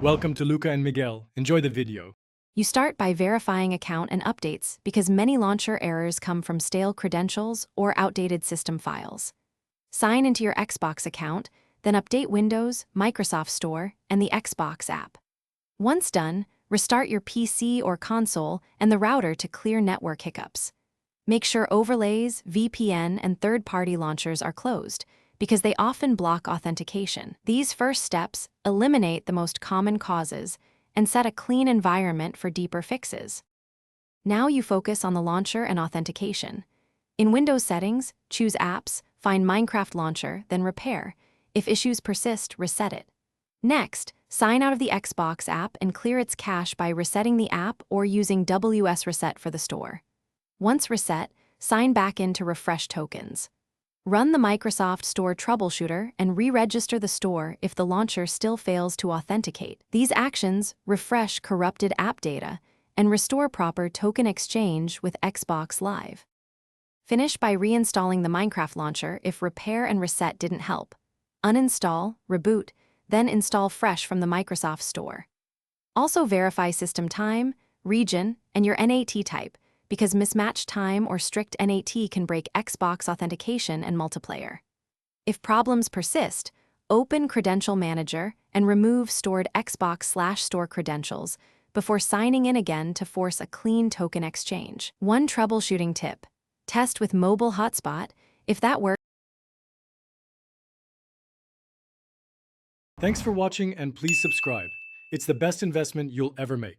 Welcome to Luca and Miguel. Enjoy the video. You start by verifying account and updates because many launcher errors come from stale credentials or outdated system files. Sign into your Xbox account, then update Windows, Microsoft Store, and the Xbox app. Once done, restart your PC or console and the router to clear network hiccups. Make sure overlays, VPN, and third-party launchers are closed because they often block authentication. These first steps eliminate the most common causes and set a clean environment for deeper fixes. Now you focus on the launcher and authentication. In Windows settings, choose Apps, find Minecraft Launcher, then Repair. If issues persist, reset it. Next, sign out of the Xbox app and clear its cache by resetting the app or using WS Reset for the store. Once reset, sign back in to refresh tokens. Run the Microsoft Store troubleshooter and re-register the store if the launcher still fails to authenticate. These actions refresh corrupted app data and restore proper token exchange with Xbox Live. Finish by reinstalling the Minecraft launcher if repair and reset didn't help. Uninstall, reboot, then install fresh from the Microsoft Store. Also verify system time, region, and your NAT type, because mismatched time or strict NAT can break Xbox authentication and multiplayer. If problems persist, open Credential Manager and remove stored Xbox/Store credentials before signing in again to force a clean token exchange. One troubleshooting tip: test with mobile hotspot. If that works, Thanks for watching and please subscribe. It's the best investment you'll ever make.